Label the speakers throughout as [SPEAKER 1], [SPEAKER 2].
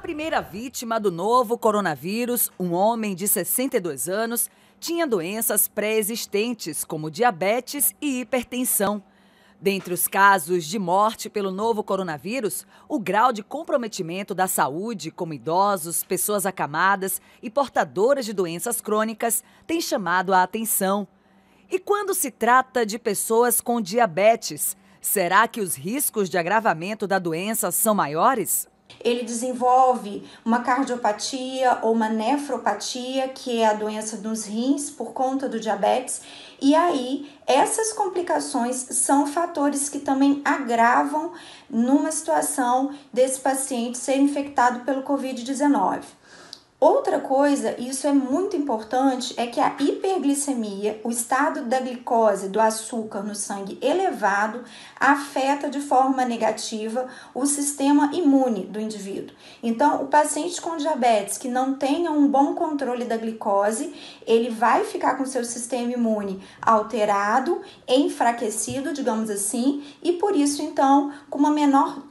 [SPEAKER 1] primeira vítima do novo coronavírus, um homem de 62 anos, tinha doenças pré-existentes como diabetes e hipertensão. Dentre os casos de morte pelo novo coronavírus, o grau de comprometimento da saúde, como idosos, pessoas acamadas e portadoras de doenças crônicas, tem chamado a atenção. E quando se trata de pessoas com diabetes, será que os riscos de agravamento da doença são maiores?
[SPEAKER 2] Ele desenvolve uma cardiopatia ou uma nefropatia, que é a doença dos rins por conta do diabetes, e aí essas complicações são fatores que também agravam numa situação desse paciente ser infectado pelo Covid-19. Outra coisa, isso é muito importante, é que a hiperglicemia, o estado da glicose, do açúcar no sangue elevado, afeta de forma negativa o sistema imune do indivíduo. Então, o paciente com diabetes que não tenha um bom controle da glicose, ele vai ficar com seu sistema imune alterado, enfraquecido, digamos assim, e por isso, então, com uma menor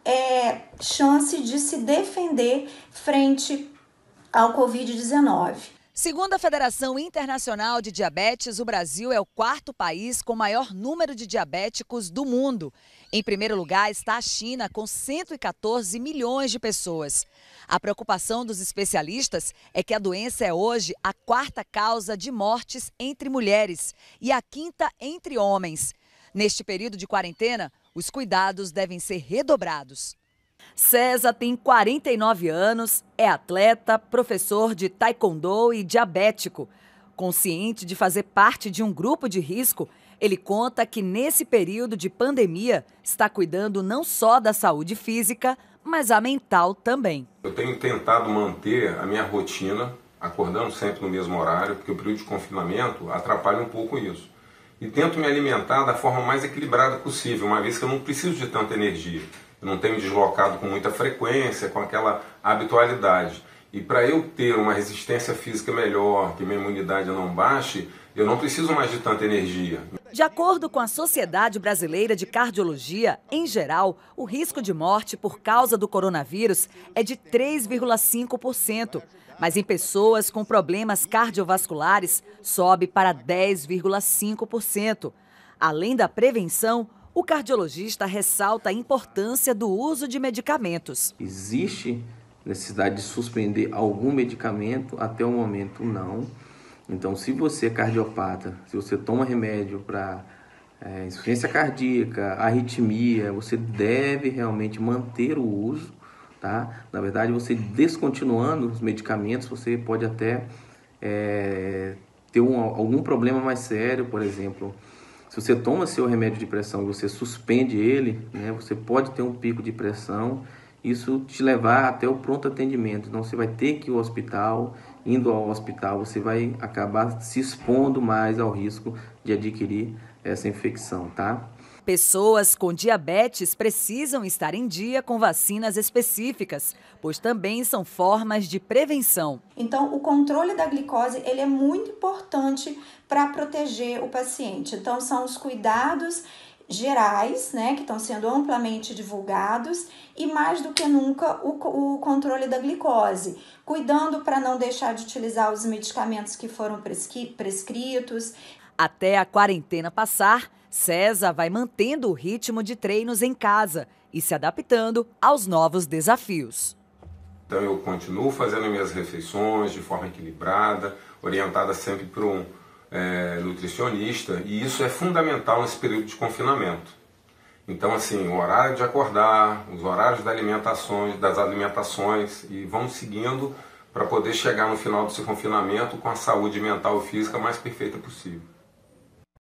[SPEAKER 2] chance de se defender frente ao Covid-19.
[SPEAKER 1] Segundo a Federação Internacional de Diabetes, o Brasil é o quarto país com maior número de diabéticos do mundo. Em primeiro lugar está a China, com 114 milhões de pessoas. A preocupação dos especialistas é que a doença é hoje a quarta causa de mortes entre mulheres e a quinta entre homens. Neste período de quarentena, os cuidados devem ser redobrados. César tem 49 anos, é atleta, professor de taekwondo e diabético. Consciente de fazer parte de um grupo de risco, ele conta que nesse período de pandemia está cuidando não só da saúde física, mas a mental também.
[SPEAKER 3] Eu tenho tentado manter a minha rotina, acordando sempre no mesmo horário, porque o período de confinamento atrapalha um pouco isso. E tento me alimentar da forma mais equilibrada possível, uma vez que eu não preciso de tanta energia. Eu não tenho me deslocado com muita frequência, com aquela habitualidade. E para eu ter uma resistência física melhor, que minha imunidade não baixe, eu não preciso mais de tanta energia.
[SPEAKER 1] De acordo com a Sociedade Brasileira de Cardiologia, em geral, o risco de morte por causa do coronavírus é de 3,5%. Mas em pessoas com problemas cardiovasculares, sobe para 10,5%. Além da prevenção, o cardiologista ressalta a importância do uso de medicamentos.
[SPEAKER 4] Existe necessidade de suspender algum medicamento? Até o momento, não. Então, se você é cardiopata, se você toma remédio para insuficiência cardíaca, arritmia, você deve realmente manter o uso, tá? Na verdade, você descontinuando os medicamentos, você pode até ter algum problema mais sério, por exemplo. Se você toma seu remédio de pressão e você suspende ele, né, você pode ter um pico de pressão, isso te levar até o pronto atendimento. Então você vai ter que ir ao hospital, indo ao hospital, você vai acabar se expondo mais ao risco de adquirir essa infecção, tá?
[SPEAKER 1] Pessoas com diabetes precisam estar em dia com vacinas específicas, pois também são formas de prevenção.
[SPEAKER 2] Então, o controle da glicose ele é muito importante para proteger o paciente. Então, são os cuidados gerais, né, que estão sendo amplamente divulgados, e mais do que nunca o controle da glicose, cuidando para não deixar de utilizar os medicamentos que foram prescritos.
[SPEAKER 1] Até a quarentena passar, César vai mantendo o ritmo de treinos em casa e se adaptando aos novos desafios.
[SPEAKER 3] Então eu continuo fazendo minhas refeições de forma equilibrada, orientada sempre por um nutricionista, e isso é fundamental nesse período de confinamento. Então assim, o horário de acordar, os horários das alimentações, e vamos seguindo para poder chegar no final desse confinamento com a saúde mental e física mais perfeita possível.